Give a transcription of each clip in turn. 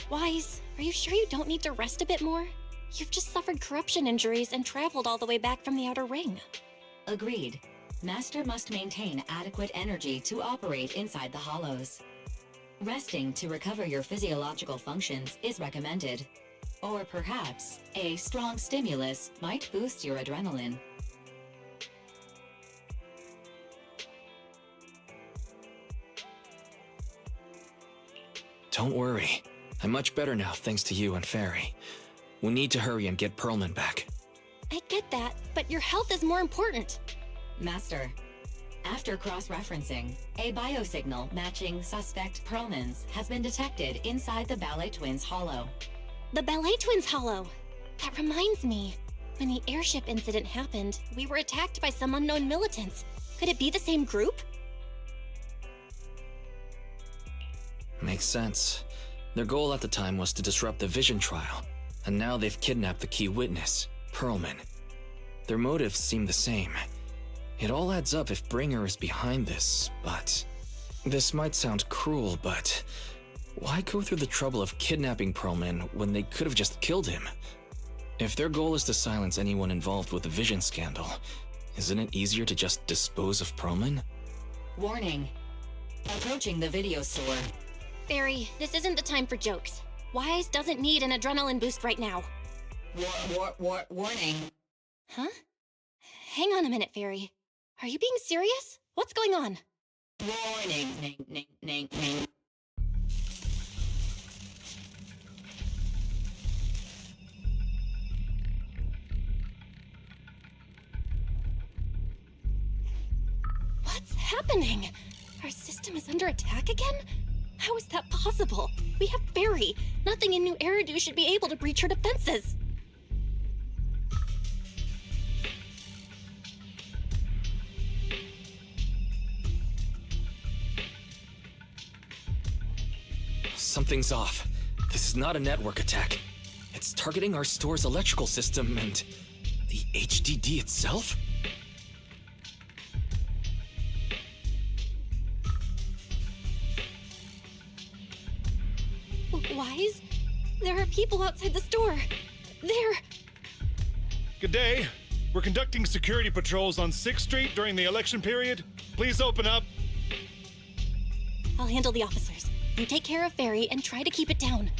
Wise, are you sure you don't need to rest a bit more? You've just suffered corruption injuries and traveled all the way back from the Outer Ring. Agreed. Master must maintain adequate energy to operate inside the hollows. Resting to recover your physiological functions is recommended. Or perhaps, a strong stimulus might boost your adrenaline. Don't worry. I'm much better now thanks to you and Fairy. We need to hurry and get Pearlman back. I get that, but your health is more important. Master, after cross-referencing, a biosignal matching suspect Pearlman's has been detected inside the Ballet Twins hollow. The Ballet Twins hollow. That reminds me. When the airship incident happened, we were attacked by some unknown militants. Could it be the same group? Makes sense. Their goal at the time was to disrupt the Vision trial, and now they've kidnapped the key witness, Pearlman. Their motives seem the same. It all adds up if Bringer is behind this, but... This might sound cruel, but... Why go through the trouble of kidnapping Pearlman when they could have just killed him? If their goal is to silence anyone involved with the Vision scandal, isn't it easier to just dispose of Pearlman? Warning. Approaching the video store. Fairy, this isn't the time for jokes. Wise doesn't need an adrenaline boost right now. Warning. Huh? Hang on a minute, Fairy. Are you being serious? What's going on? Warning. What's happening? Our system is under attack again? How is that possible? We have Fairy. Nothing in New Eridu should be able to breach her defenses. Something's off. This is not a network attack. It's targeting our store's electrical system and... the HDD itself? Wise? There are people outside the store. They're... Good day. We're conducting security patrols on 6th Street during the election period. Please open up. I'll handle the officers. You take care of Fairy and try to keep it down.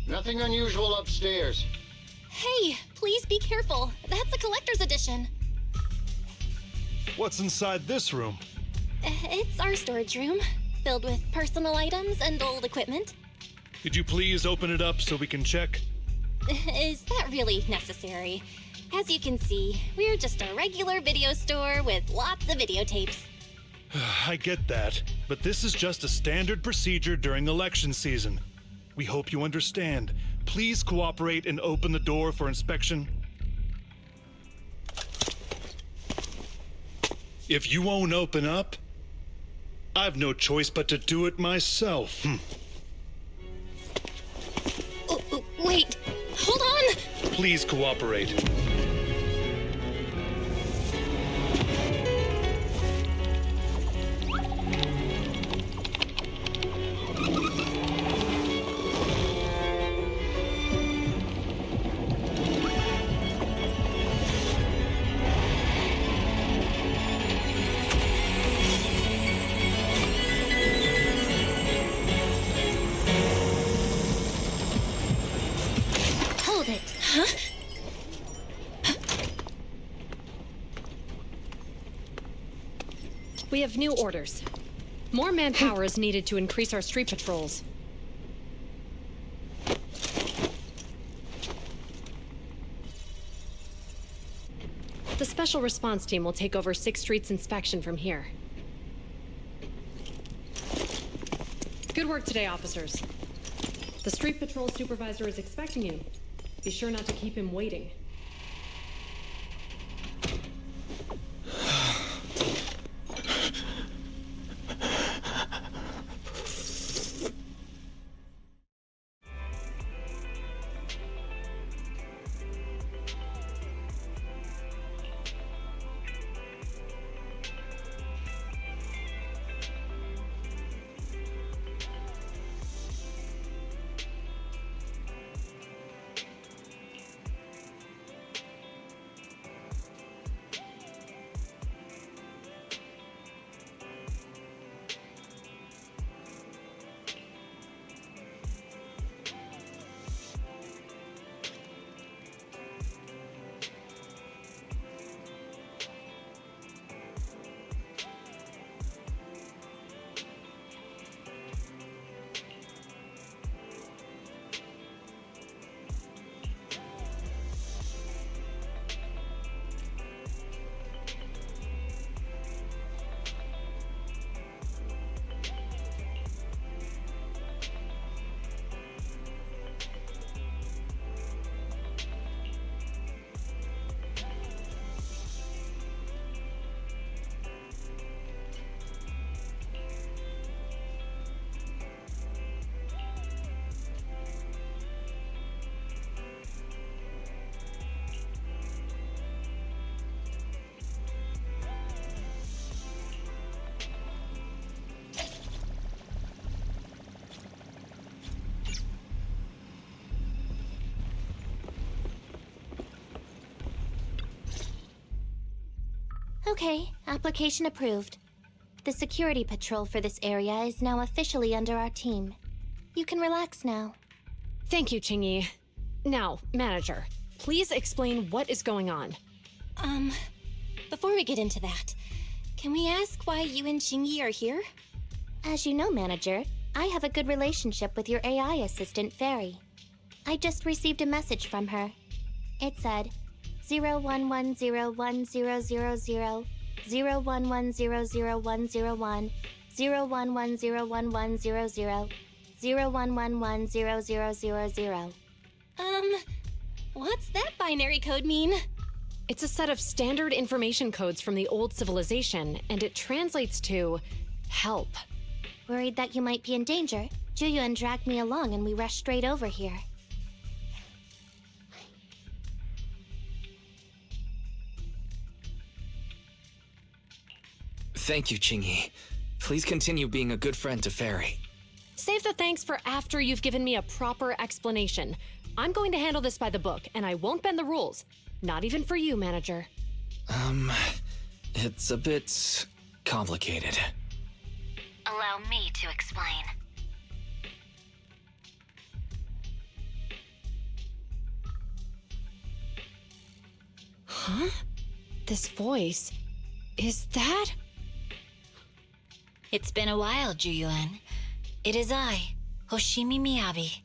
Nothing unusual upstairs. Hey, please be careful. That's a collector's edition. What's inside this room? It's our storage room, filled with personal items and old equipment. Could you please open it up so we can check? Is that really necessary? As you can see, we're just a regular video store with lots of videotapes. I get that, but this is just a standard procedure during election season. We hope you understand. Please cooperate and open the door for inspection. If you won't open up, I've no choice but to do it myself. Wait, hold on! Please cooperate. Hold it, huh? We have new orders. More manpower is needed to increase our street patrols. The Special Response Team will take over 6th Street's inspection from here. Good work today, officers. The Street Patrol Supervisor is expecting you. Be sure not to keep him waiting. Okay, application approved. The security patrol for this area is now officially under our team. You can relax now. Thank you, Qingyi. Now, Manager, please explain what is going on. Before we get into that, can we ask why you and Qingyi are here? As you know, Manager, I have a good relationship with your AI assistant, Fairy. I just received a message from her. It said, 01101000, 01100101, 01101100, 01110000. What's that binary code mean? It's a set of standard information codes from the old civilization, and it translates to help. Worried that you might be in danger, Juyuan dragged me along and we rushed straight over here. Thank you, Qingyi. Please continue being a good friend to Fairy. Save the thanks for after you've given me a proper explanation. I'm going to handle this by the book, and I won't bend the rules. Not even for you, Manager. It's a bit complicated. Allow me to explain. Huh? This voice... is that... It's been a while, Juyuan. It is I, Hoshimi Miyabi.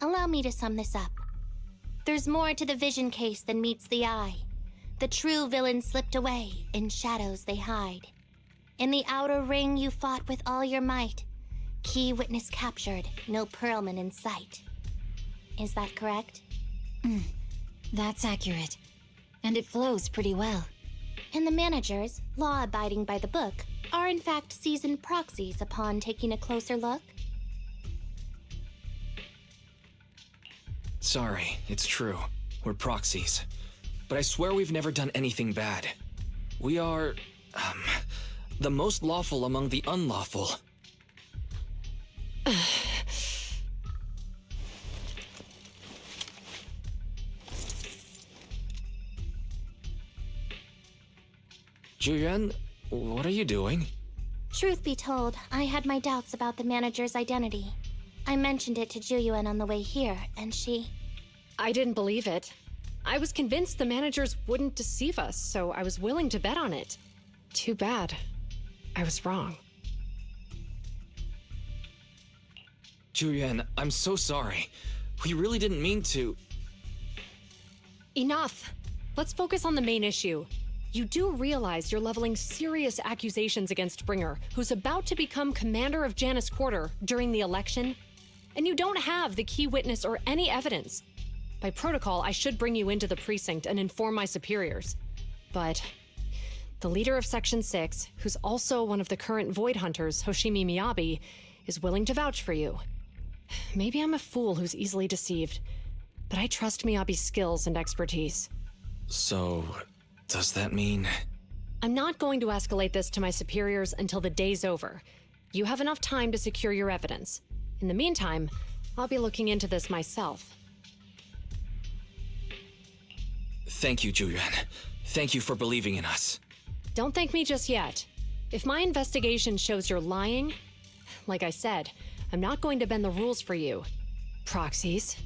Allow me to sum this up. There's more to the vision case than meets the eye. The true villain slipped away, in shadows they hide. In the outer ring you fought with all your might. Key witness captured, no Pearlman in sight. Is that correct? That's accurate. And it flows pretty well. And the managers, law-abiding by the book, are in fact seasoned proxies upon taking a closer look? Sorry, it's true. We're proxies. But I swear we've never done anything bad. We are, the most lawful among the unlawful. Juyuan, what are you doing? Truth be told, I had my doubts about the manager's identity. I mentioned it to Juyuan on the way here, and she... I didn't believe it. I was convinced the managers wouldn't deceive us, so I was willing to bet on it. Too bad. I was wrong. Juyuan, I'm so sorry. We really didn't mean to... Enough! Let's focus on the main issue. You do realize you're leveling serious accusations against Bringer, who's about to become commander of Janus Quarter during the election? And you don't have the key witness or any evidence. By protocol, I should bring you into the precinct and inform my superiors. But the leader of Section 6, who's also one of the current Void Hunters, Hoshimi Miyabi, is willing to vouch for you. Maybe I'm a fool who's easily deceived, but I trust Miyabi's skills and expertise. So, does that mean... I'm not going to escalate this to my superiors until the day's over. You have enough time to secure your evidence. In the meantime, I'll be looking into this myself. Thank you, Juyuan. Thank you for believing in us. Don't thank me just yet. If my investigation shows you're lying, like I said, I'm not going to bend the rules for you. Proxies.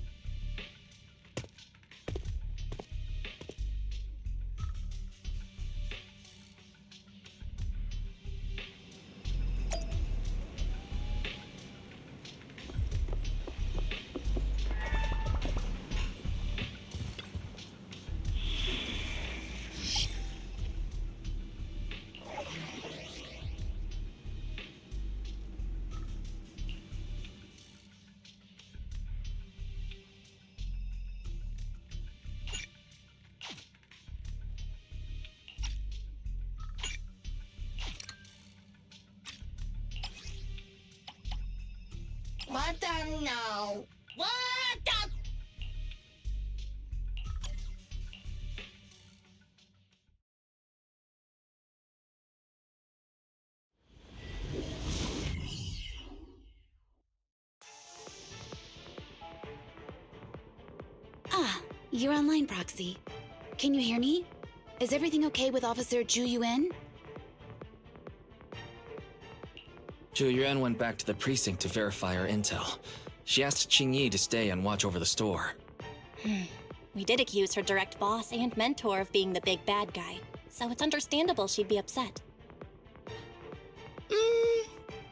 What the no? What the? Ah, you're online, Proxy. Can you hear me? Is everything okay with Officer Zhu Yuan? Zhu Yuan went back to the precinct to verify her intel. She asked Qingyi to stay and watch over the store. We did accuse her direct boss and mentor of being the big bad guy, so it's understandable she'd be upset.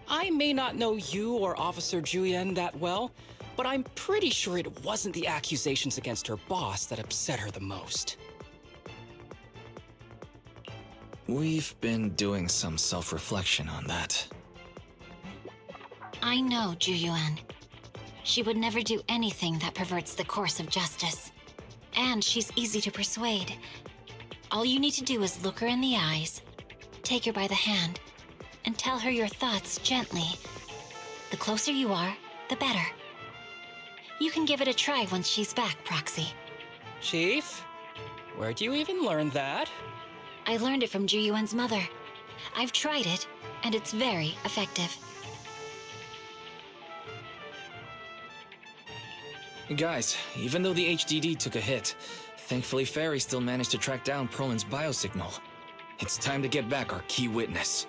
I may not know you or Officer Julian that well, but I'm pretty sure it wasn't the accusations against her boss that upset her the most. We've been doing some self-reflection on that. I know Zhu Yuan. She would never do anything that perverts the course of justice. And she's easy to persuade. All you need to do is look her in the eyes, take her by the hand, and tell her your thoughts gently. The closer you are, the better. You can give it a try once she's back, Proxy. Chief? Where'd you even learn that? I learned it from Zhu Yuan's mother. I've tried it, and it's very effective. Guys, even though the HDD took a hit, thankfully Fairy still managed to track down Perlin's biosignal. It's time to get back our key witness.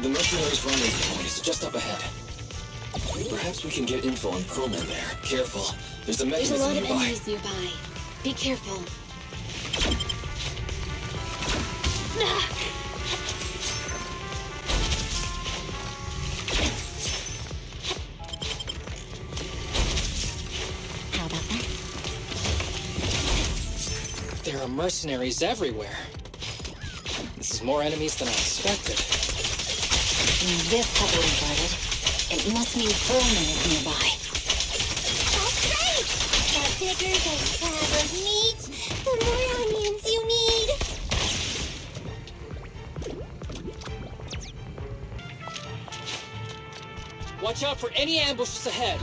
The mercenaries' rendezvous point is just up ahead. Perhaps we can get info on Perlman there. Careful, there's a There's a mechanism lot of nearby. enemies nearby. Be careful. How about that? There are mercenaries everywhere. This is more enemies than I expected. Being this heavily guarded, it must mean Perlman is nearby. That's right! The bigger the slab of meat, the more onions you need! Watch out for any ambushes ahead.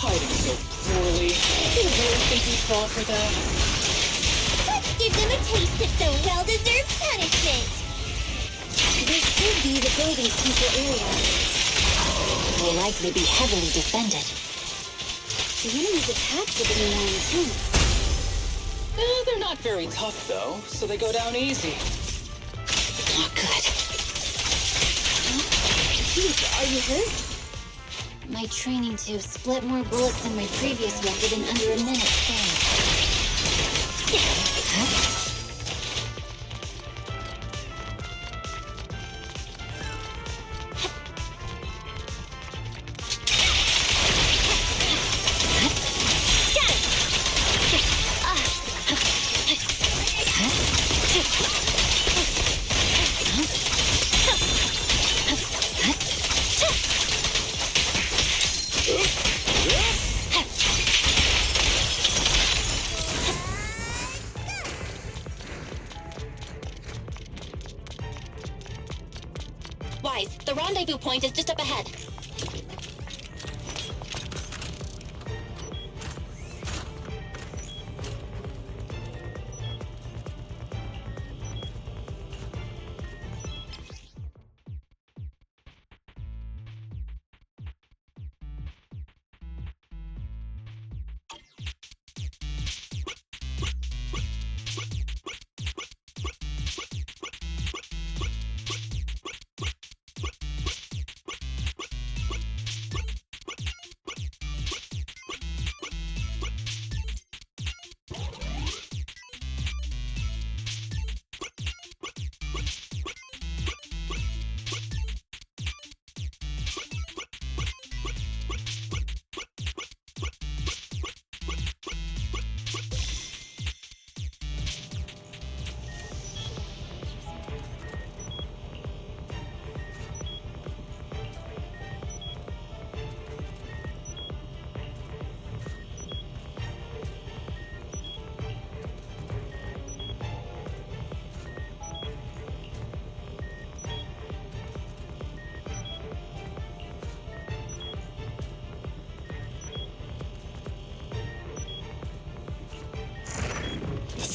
Hiding so poorly. You really think we fall for that? Let's give them a taste of some well-deserved punishment! This could be the building's central area. It will likely be heavily defended. The enemy's attacks are getting more intense. They're not very tough, though, so they go down easy. Not good. Chief, are you hurt? My training to split more bullets than my previous record in under a minute failed. Huh? Wise, the rendezvous point is just up ahead.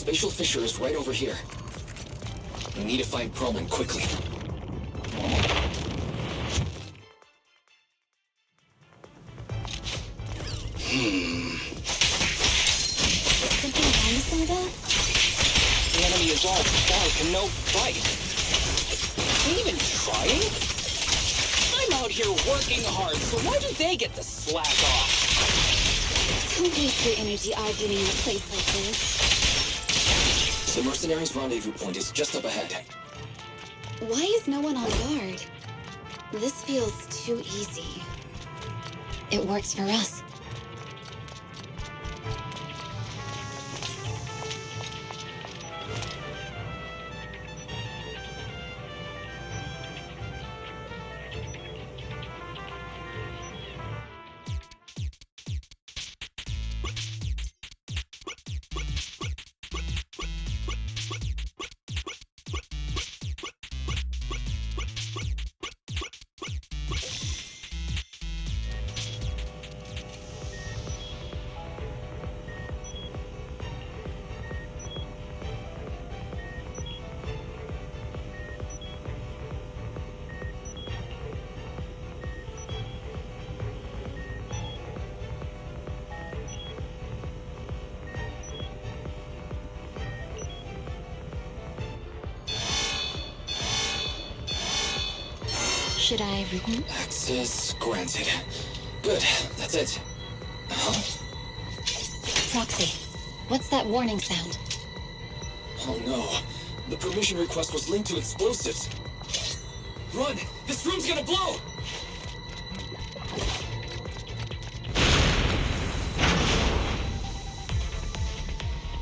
spatial fissure is right over here. We need to find Perlman quickly. Something wrong with some of that? The enemy is all dark and no fight. Are they even trying? I'm out here working hard, so why do they get to slack off? Don't waste your energy arguing in a place like this. The mercenaries' rendezvous point is just up ahead. Why is no one on guard? This feels too easy. It works for us. Should I Access granted. Good, that's it. Huh? Proxy, what's that warning sound? Oh no. The permission request was linked to explosives. Run! This room's gonna blow!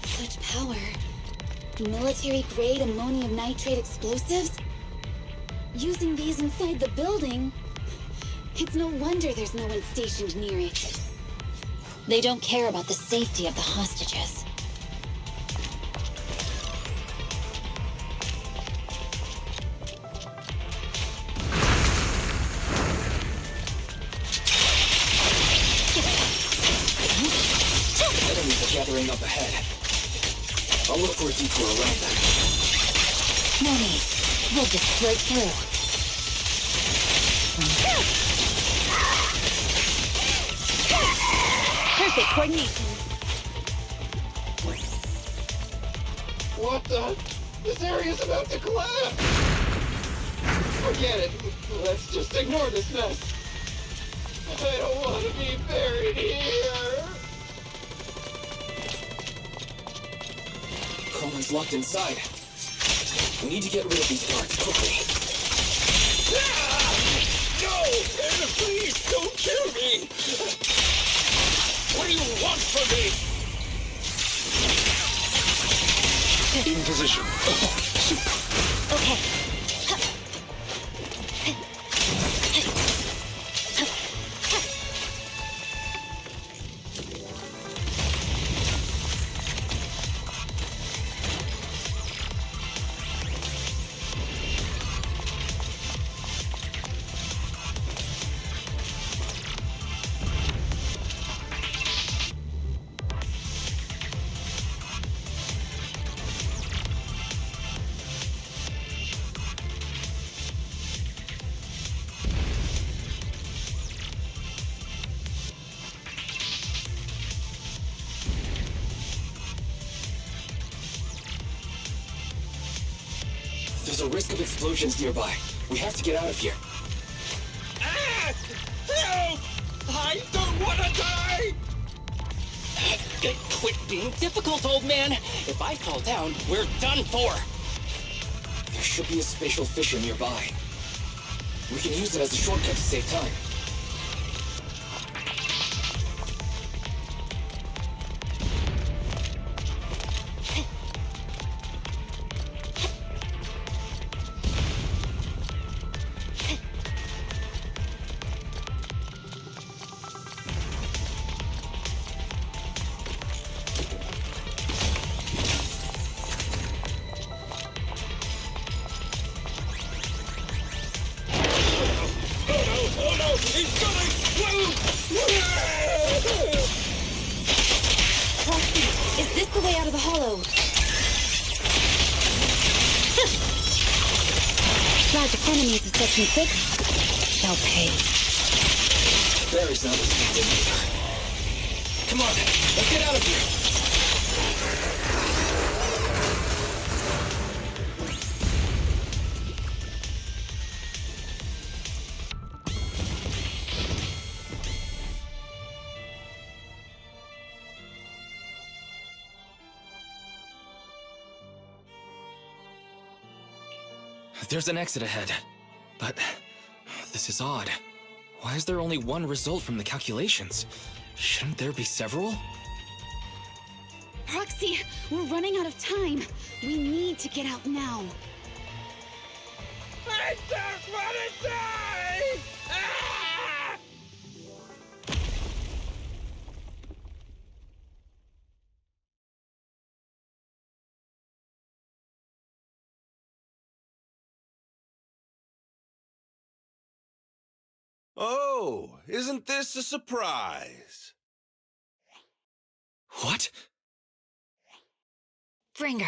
Such power. Military-grade ammonium nitrate explosives? Using these inside the building? It's no wonder there's no one stationed near it. They don't care about the safety of the hostages. Enemies are gathering up ahead. I'll look for a detour around them. No need. We'll just break through. Perfect coordination. What the? This area's about to collapse! Forget it. Let's just ignore this mess. I don't want to be buried here. Perlman's locked inside. We need to get rid of these guards quickly. No! Please don't kill me! What do you want from me? In position. Okay. There's a risk of explosions nearby. We have to get out of here. Ah! Help! I don't want to die! Quit being difficult, old man. If I fall down, we're done for. There should be a spatial fissure nearby. We can use it as a shortcut to save time. Oh no! It's gonna explode! Proxy, is this the way out of the hollow? camouflaged enemies of Section 6 shall pay. Barry's not responding either. Come on, let's get out of here. There's an exit ahead, but this is odd. Why is there only one result from the calculations? Shouldn't there be several? Proxy, we're running out of time. We need to get out now. I don't want to die! Ah! Oh, isn't this a surprise? What? Bringer.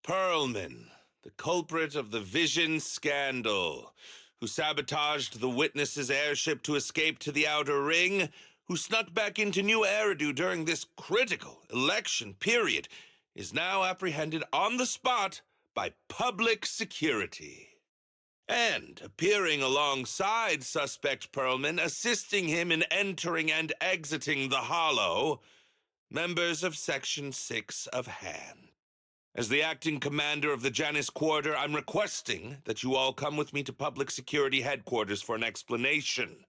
Perlman, the culprit of the Vision scandal, who sabotaged the Witness's airship to escape to the Outer Ring, who snuck back into New Eridu during this critical election period, is now apprehended on the spot by public security. And appearing alongside suspect Perlman, assisting him in entering and exiting the Hollow, members of Section 6 of Han. As the acting commander of the Janus Quarter, I'm requesting that you all come with me to Public Security Headquarters for an explanation.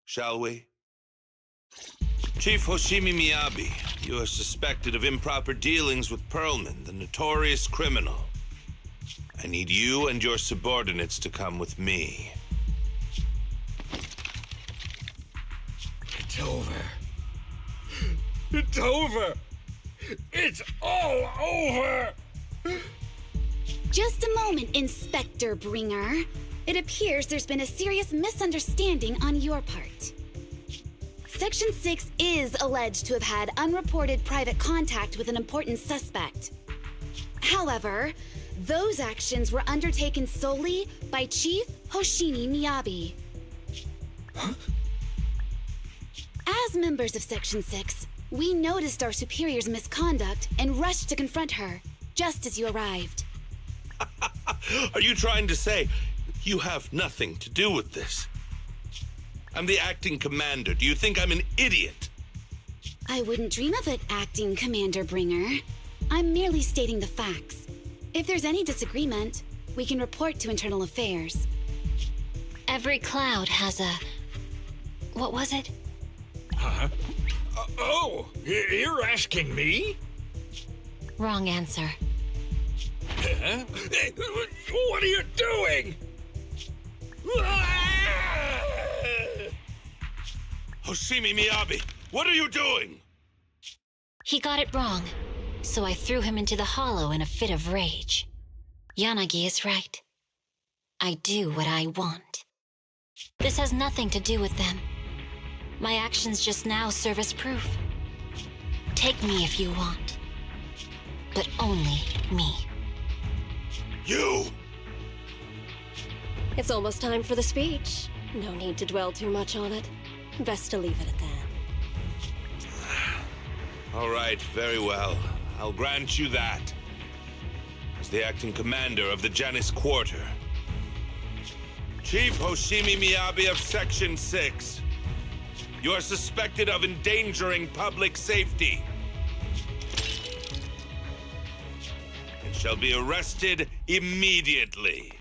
Shall we? Chief Hoshimi Miyabi, you are suspected of improper dealings with Perlman, the notorious criminal. I need you and your subordinates to come with me. It's over. It's over! It's all over! Just a moment, Inspector Bringer. It appears there's been a serious misunderstanding on your part. Section 6 is alleged to have had unreported private contact with an important suspect. However, those actions were undertaken solely by Chief Hoshimi Miyabi. Huh? As members of Section 6, we noticed our superior's misconduct and rushed to confront her, just as you arrived. Are you trying to say you have nothing to do with this? I'm the acting commander. Do you think I'm an idiot? I wouldn't dream of it, Acting Commander Bringer. I'm merely stating the facts. If there's any disagreement, we can report to Internal Affairs. Every cloud has a... What was it? Huh? You're asking me? Wrong answer. Huh? What are you doing? Hoshimi Miyabi, what are you doing? He got it wrong, so I threw him into the hollow in a fit of rage. Yanagi is right. I do what I want. This has nothing to do with them. My actions just now serve as proof. Take me if you want. But only me. You! It's almost time for the speech. No need to dwell too much on it. Best to leave it at that. All right, very well. I'll grant you that. As the acting commander of the Janus Quarter. Chief Hoshimi Miyabi of Section 6. You are suspected of endangering public safety. And shall be arrested immediately.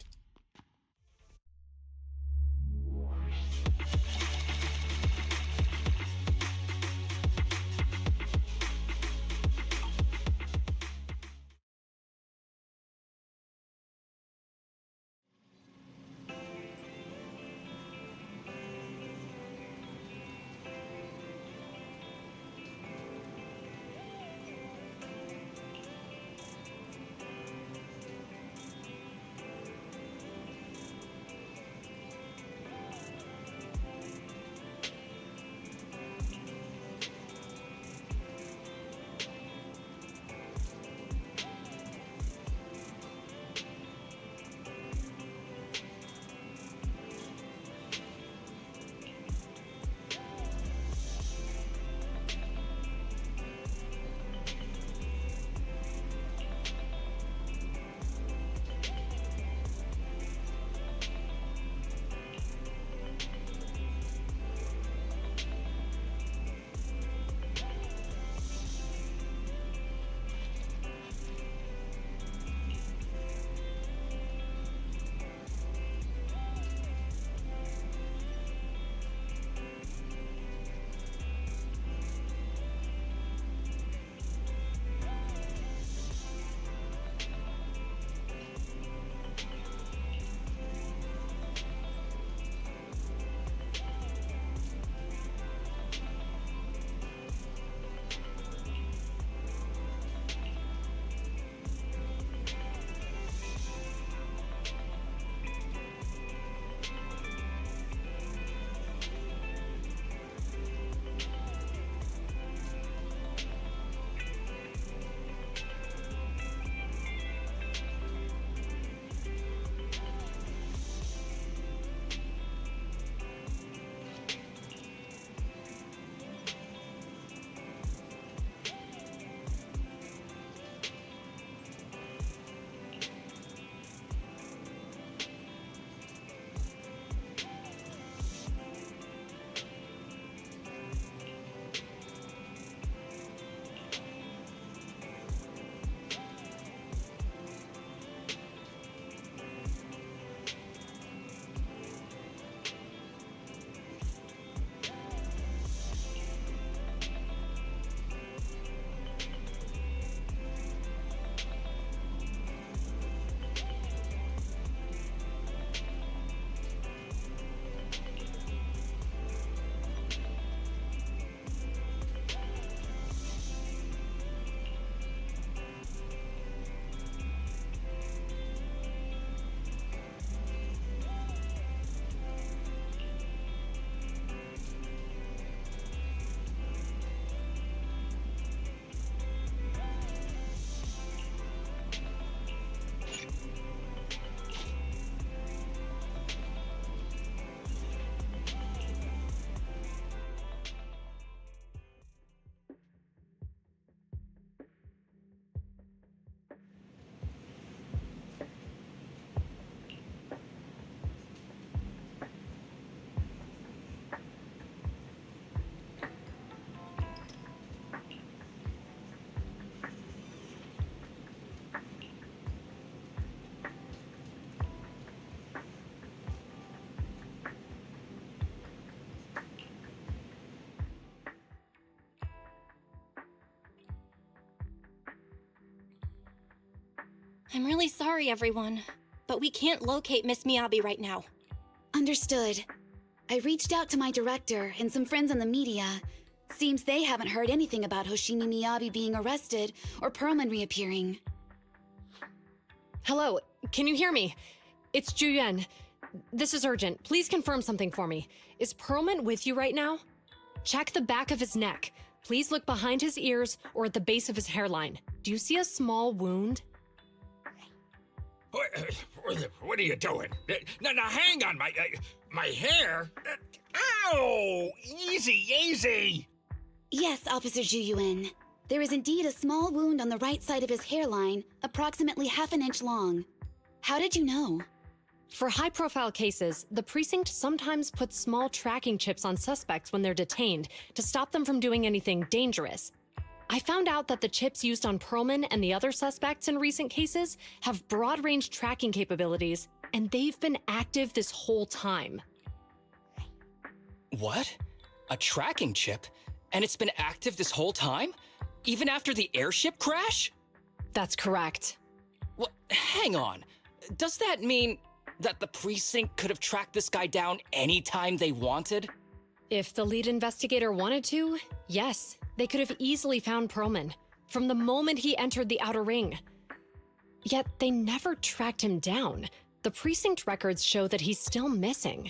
I'm really sorry, everyone, but we can't locate Miss Miyabi right now. Understood. I reached out to my director and some friends in the media. Seems they haven't heard anything about Hoshimi Miyabi being arrested or Pearlman reappearing. Hello, can you hear me? It's Juyuan. This is urgent. Please confirm something for me. Is Pearlman with you right now? Check the back of his neck. Please look behind his ears or at the base of his hairline. Do you see a small wound? What are you doing? Now hang on, my hair? Ow! Easy! Yes, Officer Juyuan. There is indeed a small wound on the right side of his hairline, approximately half an inch long. How did you know? For high-profile cases, the precinct sometimes puts small tracking chips on suspects when they're detained to stop them from doing anything dangerous. I found out that the chips used on Pearlman and the other suspects in recent cases have broad-range tracking capabilities, and they've been active this whole time. What? A tracking chip? And it's been active this whole time? Even after the airship crash? That's correct. Well, hang on. Does that mean that the precinct could have tracked this guy down anytime they wanted? If the lead investigator wanted to, yes. They could have easily found Pearlman from the moment he entered the outer ring. Yet they never tracked him down. The precinct records show that he's still missing.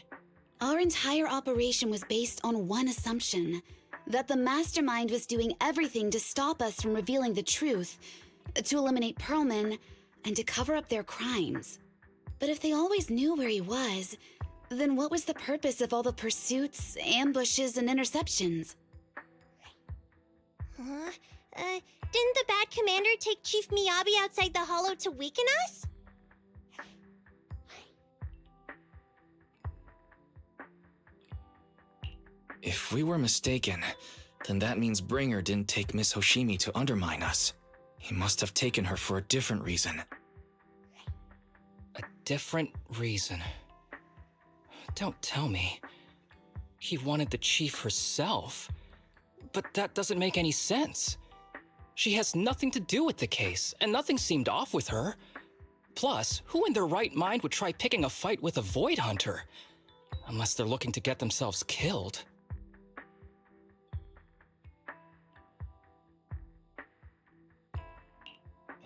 Our entire operation was based on one assumption, that the mastermind was doing everything to stop us from revealing the truth, to eliminate Pearlman, and to cover up their crimes. But if they always knew where he was, then what was the purpose of all the pursuits, ambushes, and interceptions? Didn't the bad commander take Chief Miyabi outside the hollow to weaken us? If we were mistaken, then that means Bringer didn't take Miss Hoshimi to undermine us. He must have taken her for a different reason. A different reason? Don't tell me. He wanted the chief herself. But that doesn't make any sense. She has nothing to do with the case, and nothing seemed off with her. Plus, who in their right mind would try picking a fight with a Void Hunter? Unless they're looking to get themselves killed.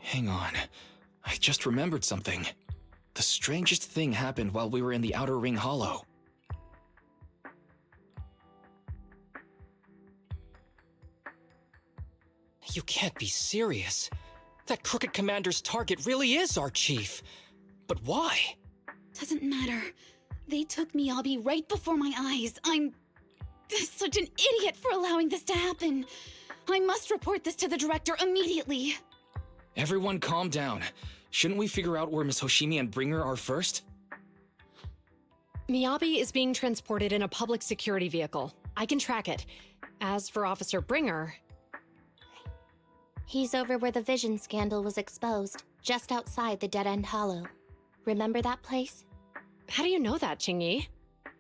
Hang on. I just remembered something. The strangest thing happened while we were in the Outer Ring Hollow. You can't be serious. That crooked commander's target really is our chief. But why? Doesn't matter. They took Miyabi right before my eyes. I'm such an idiot for allowing this to happen. I must report this to the director immediately. Everyone calm down. Shouldn't we figure out where Miss Hoshimi and Bringer are first? Miyabi is being transported in a public security vehicle. I can track it. As for Officer Bringer... He's over where the vision scandal was exposed, just outside the Dead-End Hollow. Remember that place? How do you know that, Qingyi?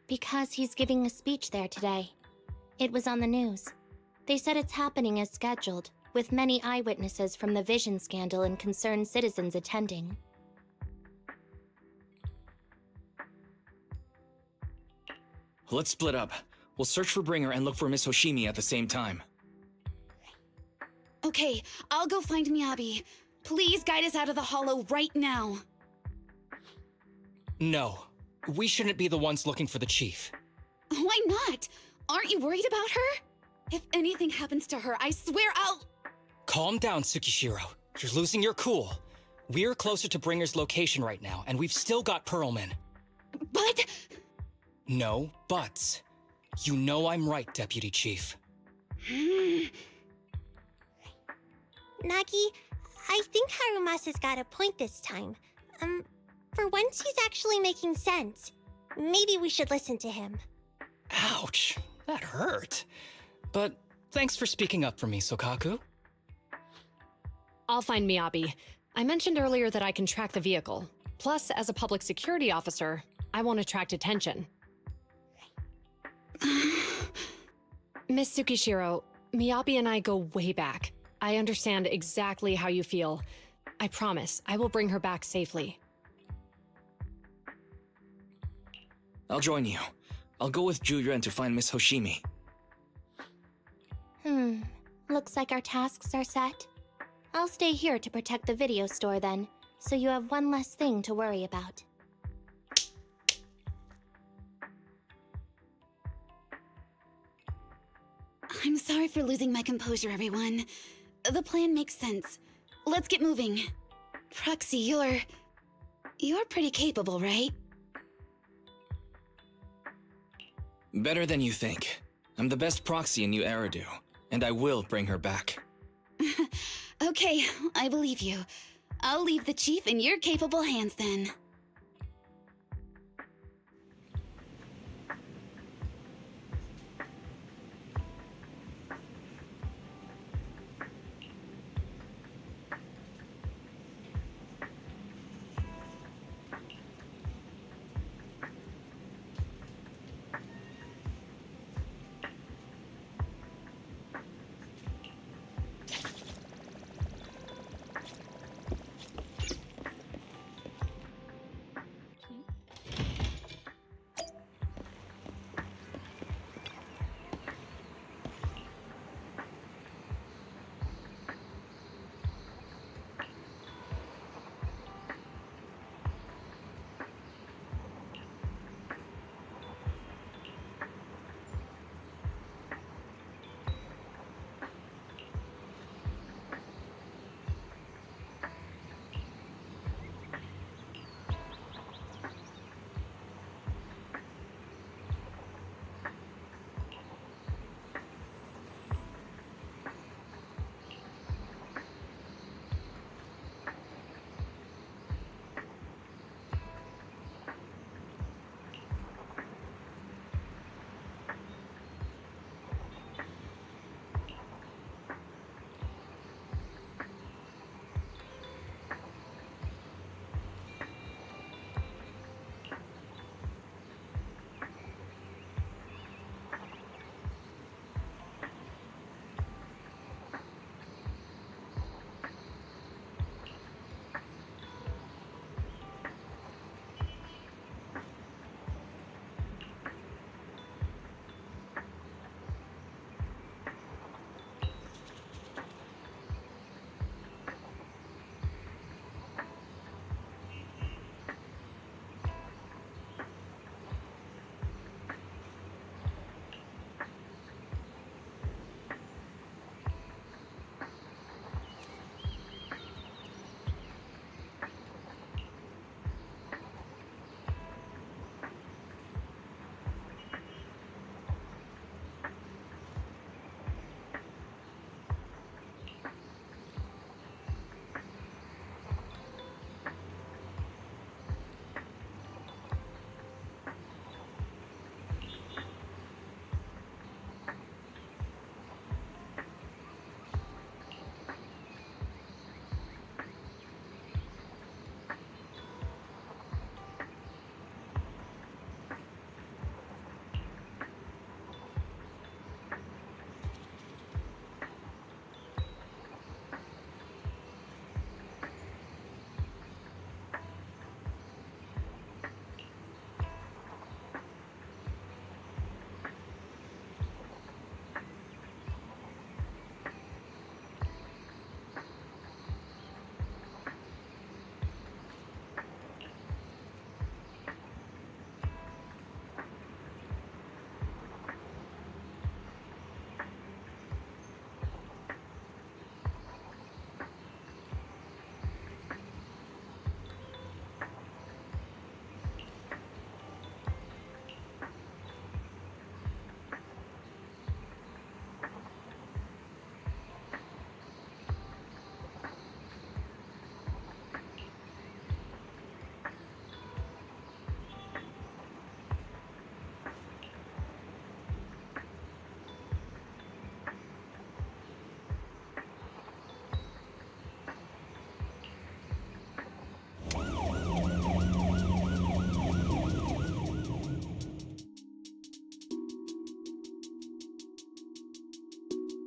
Because he's giving a speech there today. It was on the news. They said it's happening as scheduled, with many eyewitnesses from the vision scandal and concerned citizens attending. Let's split up. We'll search for Bringer and look for Miss Hoshimi at the same time. Okay, I'll go find Miyabi. Please guide us out of the hollow right now. No. We shouldn't be the ones looking for the chief. Why not? Aren't you worried about her? If anything happens to her, I swear I'll... Calm down, Tsukishiro. You're losing your cool. We're closer to Bringer's location right now, and we've still got Pearlman. But... No buts. You know I'm right, Deputy Chief. Nagi, I think Harumasa's got a point this time. For once he's actually making sense. Maybe we should listen to him. Ouch, that hurt. But thanks for speaking up for me, Sokaku. I'll find Miyabi. I mentioned earlier that I can track the vehicle. Plus, as a public security officer, I won't attract attention. Miss Tsukishiro, Miyabi and I go way back. I understand exactly how you feel. I promise, I will bring her back safely. I'll join you. I'll go with Juyuan to find Miss Hoshimi. Looks like our tasks are set. I'll stay here to protect the video store then, so you have one less thing to worry about. I'm sorry for losing my composure, everyone. The plan makes sense. Let's get moving. Proxy, you're pretty capable, right? Better than you think. I'm the best proxy in New Eridu, and I will bring her back. Okay, I believe you. I'll leave the chief in your capable hands then.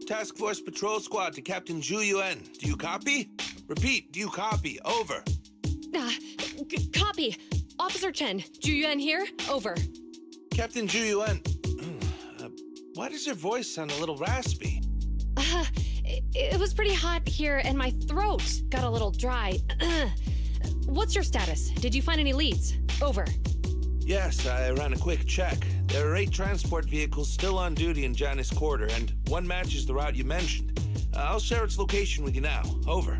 Task Force Patrol Squad to Captain Zhu Yuan. Do you copy? Repeat, do you copy? Over. Copy. Officer Chen, Juyuan here. Over. Captain Juyuan, why does your voice sound a little raspy? It was pretty hot here, and my throat got a little dry. What's your status? Did you find any leads? Over. Yes, I ran a quick check. There are 8 transport vehicles still on duty in Janus Quarter, and one matches the route you mentioned. I'll share its location with you now. Over.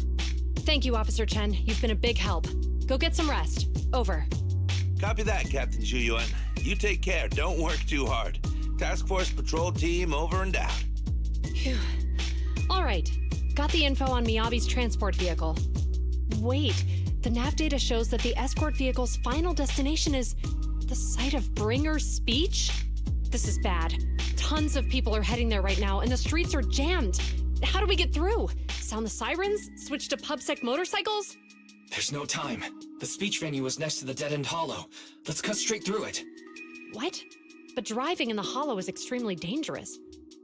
Thank you, Officer Chen. You've been a big help. Go get some rest. Over. Copy that, Captain Juyuan. You take care. Don't work too hard. Task Force Patrol Team over and out. Phew. All right. Got the info on Miyabi's transport vehicle. Wait. The nav data shows that the escort vehicle's final destination is the site of Bringer's speech? This is bad. Tons of people are heading there right now, and the streets are jammed. How do we get through? Sound the sirens? Switch to PubSec motorcycles? There's no time. The speech venue is next to the dead-end hollow. Let's cut straight through it. What? But driving in the hollow is extremely dangerous.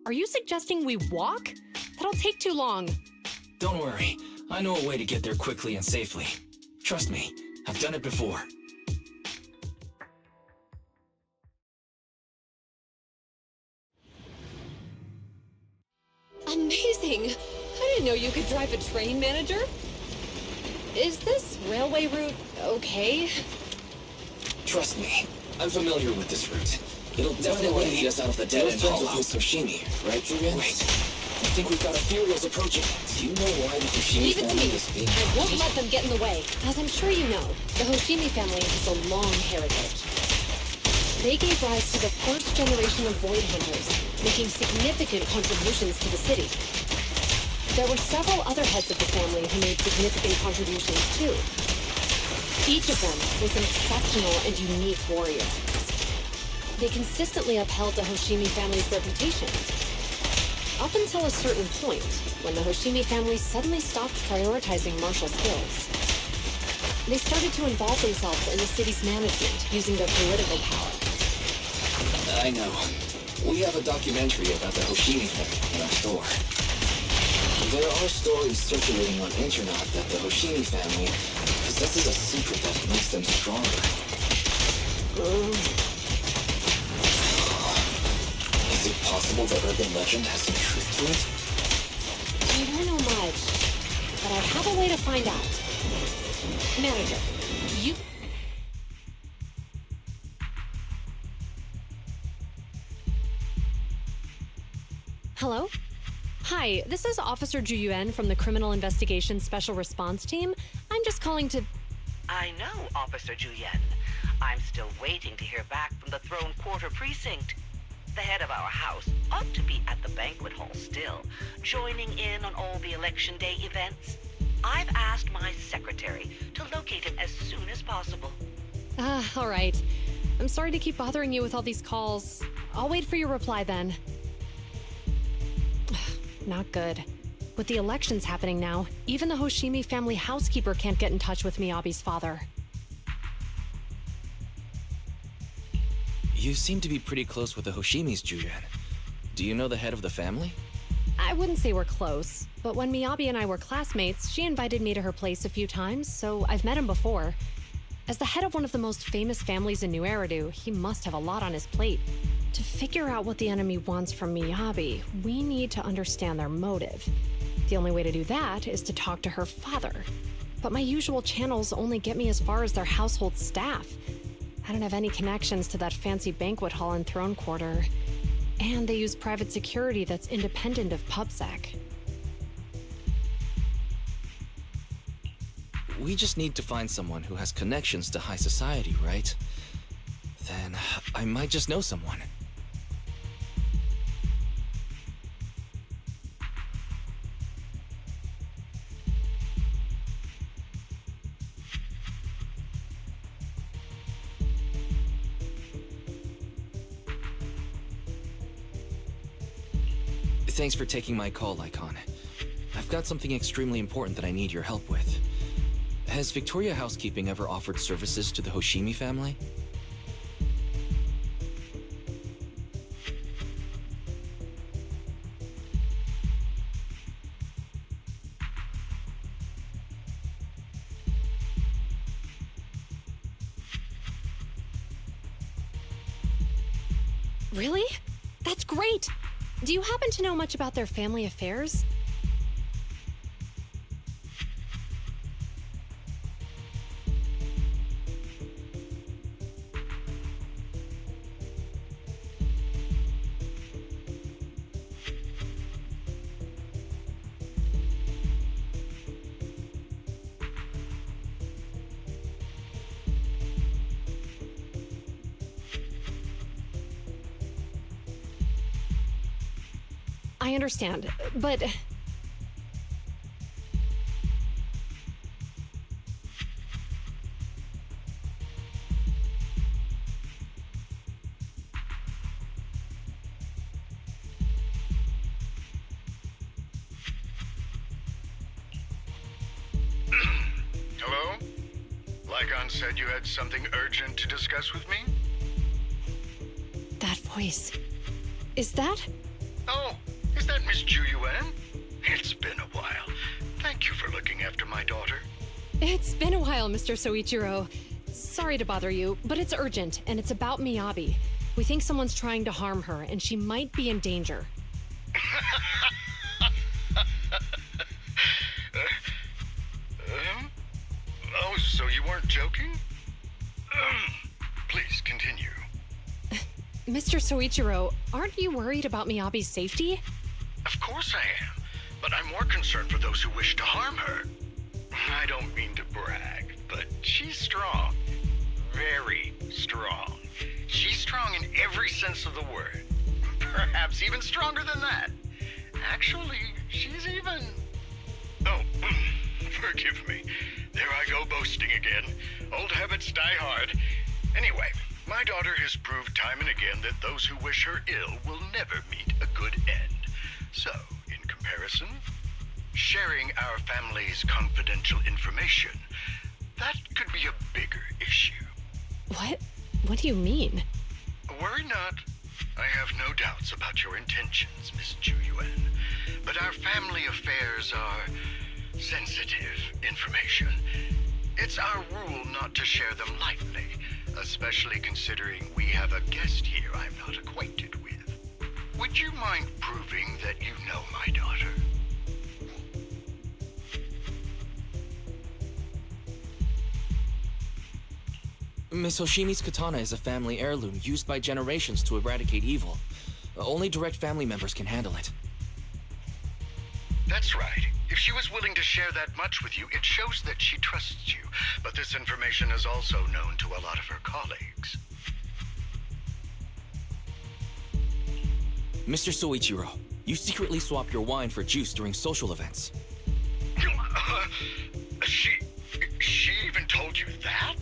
Are you suggesting we walk? That'll take too long. Don't worry. I know a way to get there quickly and safely. Trust me, I've done it before. Amazing! I didn't know you could drive a train, manager. Is this railway route okay? Trust me, I'm familiar with this route. It'll definitely lead us out of the dead-end hollow. Hoshimi, right, Julian? Wait, I think we've got Ethereals approaching. Do you know why the Hoshimi Leave it to me. family is being... I won't let them get in the way. As I'm sure you know, the Hoshimi family has a long heritage. They gave rise to the first generation of Void Hunters, making significant contributions to the city. There were several other heads of the family who made significant contributions too. Each of them was an exceptional and unique warrior. They consistently upheld the Hoshimi family's reputation. Up until a certain point, when the Hoshimi family suddenly stopped prioritizing martial skills. They started to involve themselves in the city's management, using their political power. I know. We have a documentary about the Hoshimi family in our store. There are stories circulating on internet that the Hoshimi family possesses a secret that makes them stronger. Is it possible the urban legend has some truth to it? I don't know much, but I have a way to find out. Manager, you... Hello? Hi, this is Officer Juyuan from the Criminal Investigation Special Response Team. I'm just calling to... I know, Officer Juyuan. I'm still waiting to hear back from the Throne Quarter Precinct. The head of our house ought to be at the banquet hall still, joining in on all the Election Day events. I've asked my secretary to locate him as soon as possible. all right. I'm sorry to keep bothering you with all these calls. I'll wait for your reply then. Not good. With the elections happening now, even the Hoshimi family housekeeper can't get in touch with Miyabi's father. You seem to be pretty close with the Hoshimis, Julian. Do you know the head of the family? I wouldn't say we're close, but when Miyabi and I were classmates, she invited me to her place a few times, so I've met him before. As the head of one of the most famous families in New Eridu, he must have a lot on his plate. To figure out what the enemy wants from Miyabi, we need to understand their motive. The only way to do that is to talk to her father. But my usual channels only get me as far as their household staff. I don't have any connections to that fancy banquet hall in Throne Quarter. And they use private security that's independent of PubSec. We just need to find someone who has connections to high society, right? Then I might just know someone. Thanks for taking my call, Icon. I've got something extremely important that I need your help with. Has Victoria Housekeeping ever offered services to the Hoshimi family? Really? That's great! Do you happen to know much about their family affairs? I understand, but... Hello? Lycon said you had something urgent to discuss with me? That voice... Is that... Oh, is that Miss Ju Yuan? It's been a while. Thank you for looking after my daughter. It's been a while, Mr. Soichiro. Sorry to bother you, but it's urgent, and it's about Miyabi. We think someone's trying to harm her, and she might be in danger. Oh, so you weren't joking? Please, continue. Mr. Soichiro, aren't you worried about Miyabi's safety? Of course I am, but I'm more concerned for those who wish to harm her. I don't mean to brag, but she's strong. Very strong. She's strong in every sense of the word. Perhaps even stronger than that. Actually, she's even... Oh, forgive me. There I go boasting again. Old habits die hard. Anyway, my daughter has proved time and again that those who wish her ill will never meet a good end. So, in comparison, sharing our family's confidential information, that could be a bigger issue. What? What do you mean? Worry not. I have no doubts about your intentions, Miss Ju Yuan. But our family affairs are sensitive information. It's our rule not to share them lightly, especially considering we have a guest here I'm not acquainted with. Would you mind proving that you know my daughter? Miss Hoshimi's katana is a family heirloom used by generations to eradicate evil. Only direct family members can handle it. That's right. If she was willing to share that much with you, it shows that she trusts you. But this information is also known to a lot of her colleagues. Mr. Soichiro, you secretly swap your wine for juice during social events. She even told you that?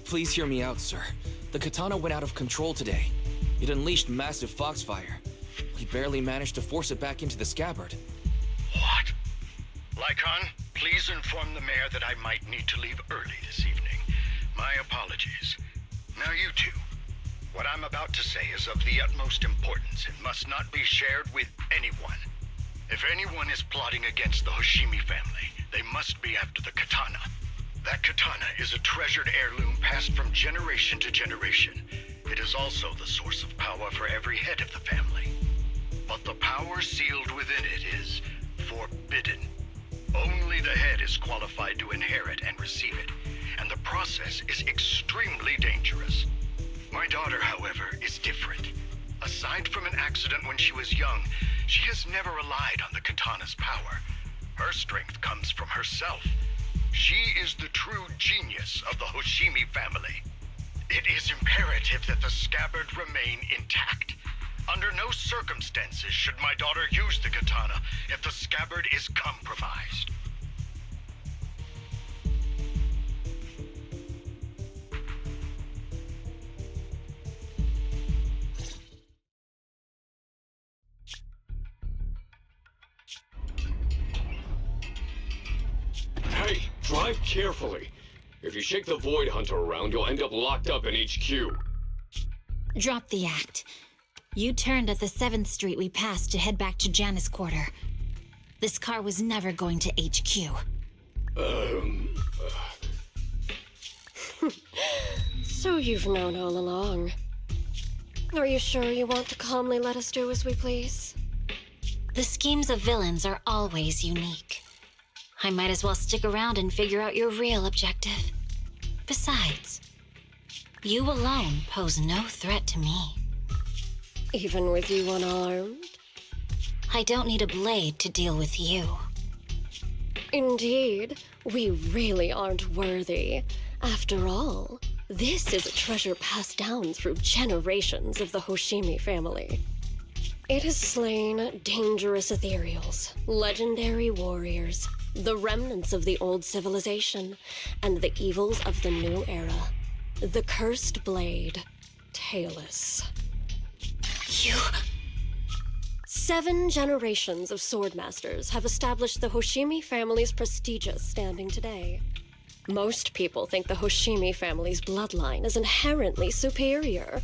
Please hear me out, sir. The katana went out of control today. It unleashed massive foxfire. We barely managed to force it back into the scabbard. What? Lycon, please inform the mayor that I might need to leave early this evening. My apologies. Now you two. What I'm about to say is of the utmost importance and must not be shared with anyone. If anyone is plotting against the Hoshimi family, they must be after the katana. That katana is a treasured heirloom passed from generation to generation. It is also the source of power for every head of the family. But the power sealed within it is forbidden. Only the head is qualified to inherit and receive it, and the process is extremely dangerous. My daughter, however, is different. Aside from an accident when she was young, she has never relied on the katana's power. Her strength comes from herself. She is the true genius of the Hoshimi family. It is imperative that the scabbard remain intact. Under no circumstances should my daughter use the katana if the scabbard is compromised. Hey, drive carefully. If you shake the Void Hunter around, you'll end up locked up in HQ. Drop the act. You turned at the 7th Street we passed to head back to Janus Quarter. This car was never going to HQ. So you've known all along. Are you sure you want to calmly let us do as we please? The schemes of villains are always unique. I might as well stick around and figure out your real objective. Besides, you alone pose no threat to me. Even with you unarmed? I don't need a blade to deal with you. Indeed, we really aren't worthy. After all, this is a treasure passed down through generations of the Hoshimi family. It has slain dangerous Ethereals, legendary warriors, the remnants of the old civilization, and the evils of the new era. The cursed blade, Tailless. You... 7 generations of swordmasters have established the Hoshimi family's prestigious standing today. Most people think the Hoshimi family's bloodline is inherently superior,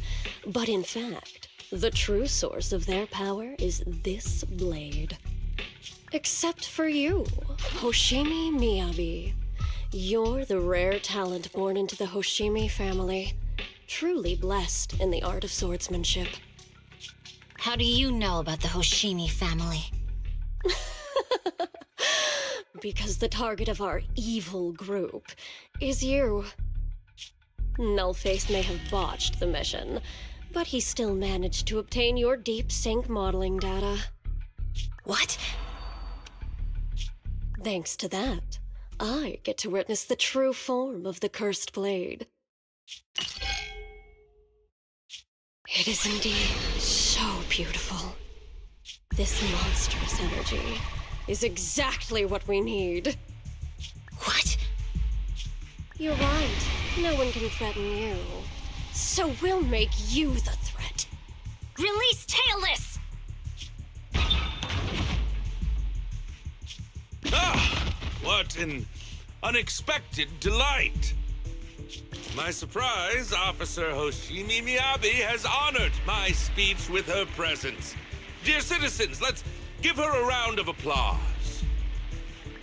but in fact, the true source of their power is this blade. Except for you, Hoshimi Miyabi. You're the rare talent born into the Hoshimi family, truly blessed in the art of swordsmanship. How do you know about the Hoshimi family? Because the target of our evil group is you. Nullface may have botched the mission, but he still managed to obtain your deep sync modeling data. What? Thanks to that, I get to witness the true form of the cursed blade. It is indeed so beautiful. This monstrous energy is exactly what we need. What? You're right. No one can threaten you. So we'll make you the threat. Release Tailless! Ah! What an unexpected delight! To my surprise, Officer Hoshimi Miyabi has honored my speech with her presence. Dear citizens, let's give her a round of applause.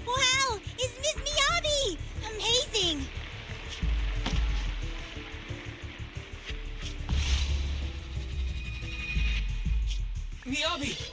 Wow! Is Miss Miyabi! Amazing! Miyabi!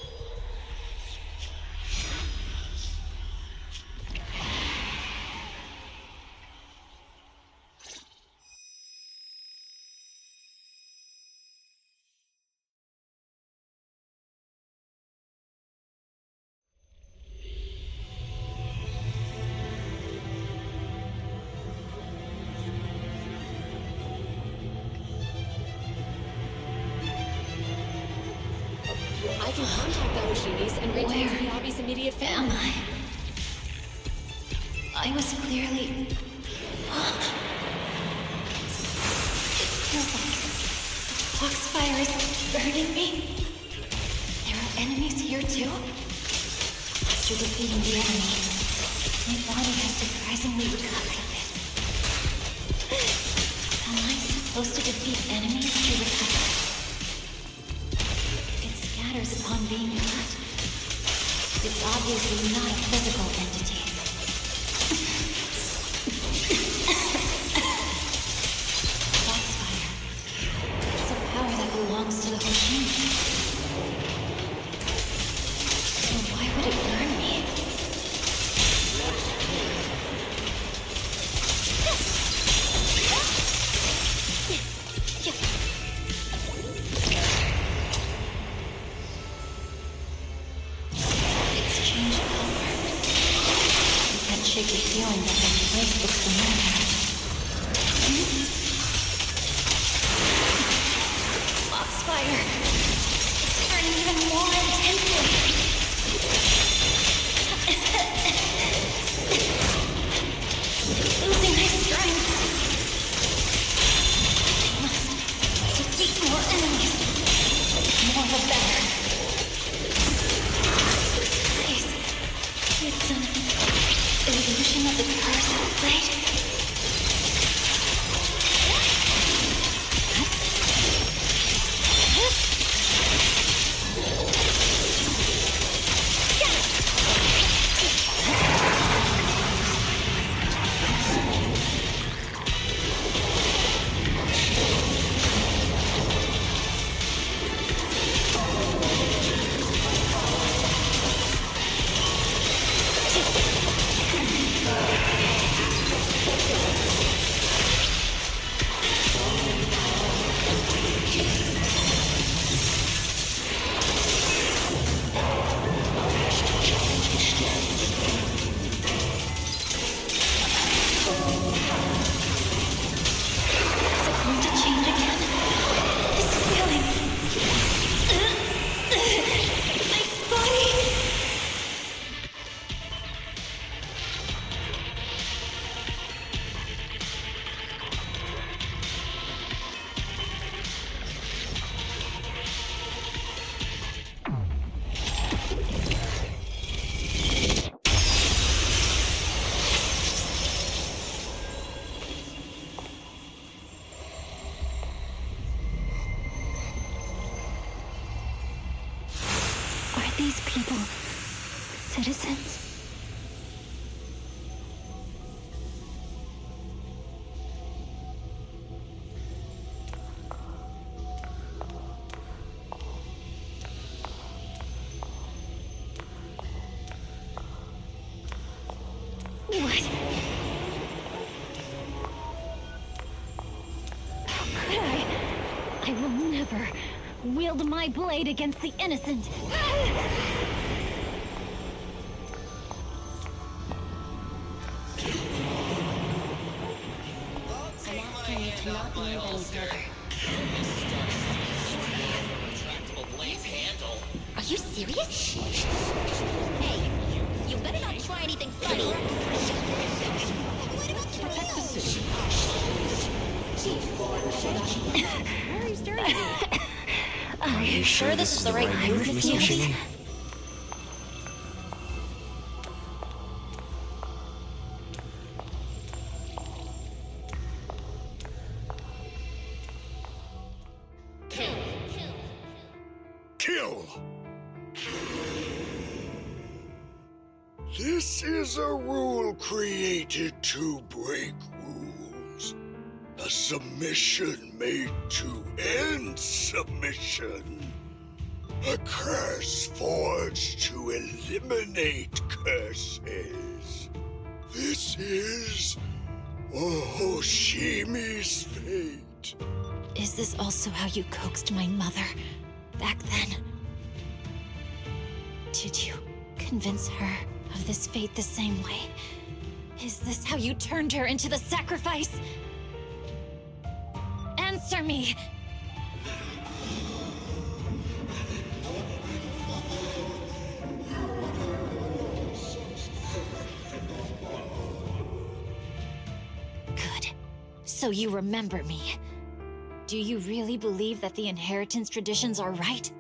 I can contact the Hoshimis and reach Where Miyabi's immediate family. am I was clearly... It feels like the foxfire is burning me. There are enemies here too? After defeating the enemy, my body has surprisingly recovered a bit. Am I supposed to defeat enemies to recover? Upon being cut. It's obviously not a physical entity. Foxfire. It's a power that belongs to the Hoshimi. So why would it burn me? Shake the feeling that this place looks familiar. Foxfire! It's burning even more intensely! Losing my strength! I must defeat more enemies. More the better. This place, it's illusion of the cursed blade? these people citizens? What? How could I? I will never wield my blade against the innocent. Are you serious? Hey, you better not try anything funny. Protect the city. Where are you staring at me? Are you sure this is the right move, Miss Yoshi? Kill! This is a rule created to break rules. A submission made to end submission. A curse forged to eliminate curses. This is Hoshimi's fate. Is this also how you coaxed my mother back then? Did you convince her of this fate the same way? Is this how you turned her into the sacrifice? Answer me! Good. So you remember me. Do you really believe that the inheritance traditions are right?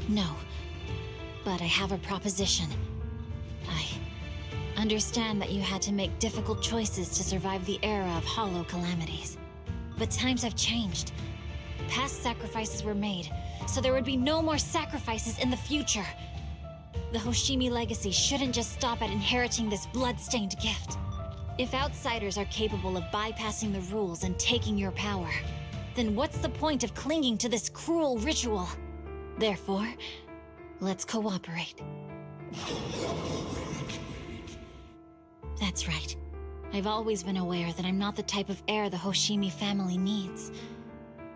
No. But I have a proposition. I understand that you had to make difficult choices to survive the era of hollow calamities. But times have changed. Past sacrifices were made, so there would be no more sacrifices in the future. The Hoshimi legacy shouldn't just stop at inheriting this blood-stained gift. If outsiders are capable of bypassing the rules and taking your power, then what's the point of clinging to this cruel ritual? Therefore, let's cooperate. That's right. I've always been aware that I'm not the type of heir the Hoshimi family needs.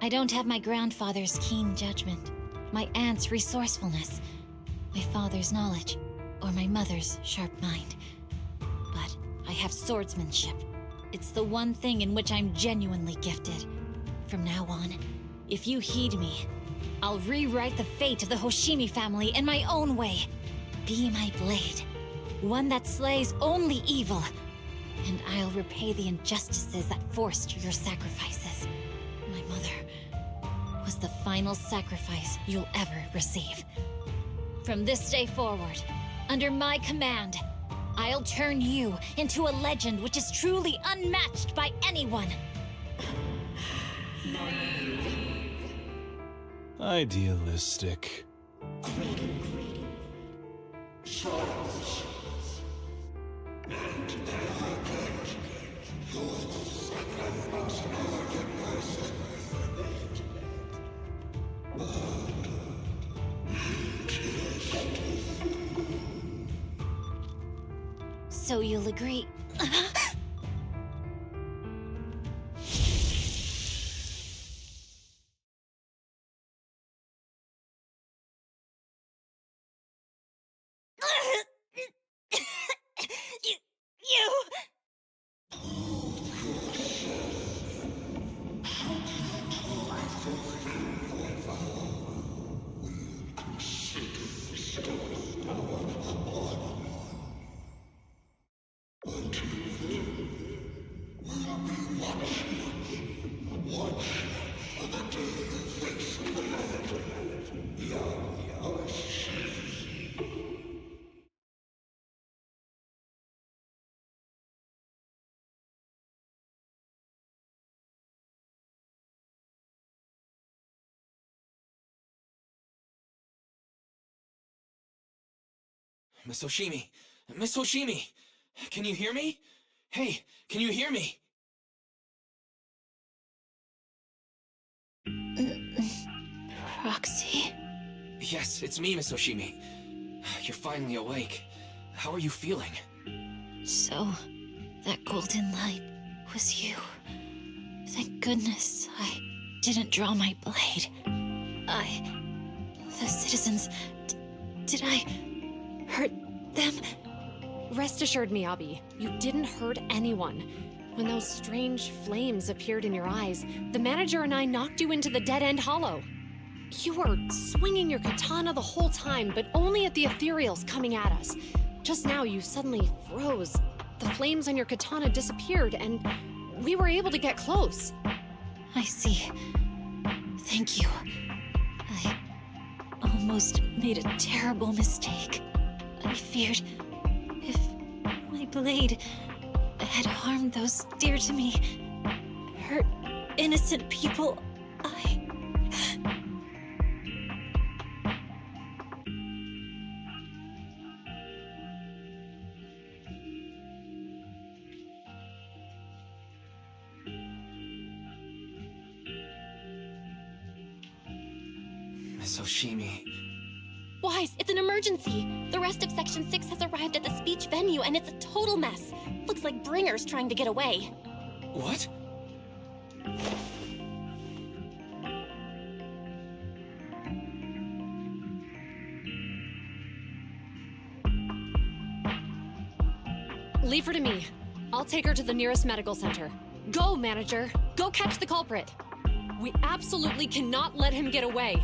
I don't have my grandfather's keen judgment, my aunt's resourcefulness, my father's knowledge, or my mother's sharp mind. But I have swordsmanship. It's the one thing in which I'm genuinely gifted. From now on, if you heed me, I'll rewrite the fate of the Hoshimi family in my own way. Be my blade, one that slays only evil, and I'll repay the injustices that forced your sacrifices. My mother was the final sacrifice you'll ever receive. From this day forward, under my command, I'll turn you into a legend which is truly unmatched by anyone. Idealistic. So you'll agree. Miss Oshimi! Miss Oshimi! Can you hear me? Hey, can you hear me? Roxy? Yes, it's me, Miss Oshimi. You're finally awake. How are you feeling? So, that golden light was you. Thank goodness I didn't draw my blade. The citizens... did I hurt them? Rest assured, Miyabi, you didn't hurt anyone. When those strange flames appeared in your eyes, the manager and I knocked you into the dead-end hollow. You were swinging your katana the whole time, but only at the Ethereals coming at us. Just now, you suddenly froze. The flames on your katana disappeared, and we were able to get close. I see. Thank you. I almost made a terrible mistake. I feared if my blade had harmed those dear to me, hurt innocent people, Miss Oshimi. Wise, it's an emergency. The rest of Section 6 has arrived at the speech venue, and it's a total mess. Looks like Bringer's trying to get away. What? Leave her to me. I'll take her to the nearest medical center. Go, manager. Go catch the culprit. We absolutely cannot let him get away.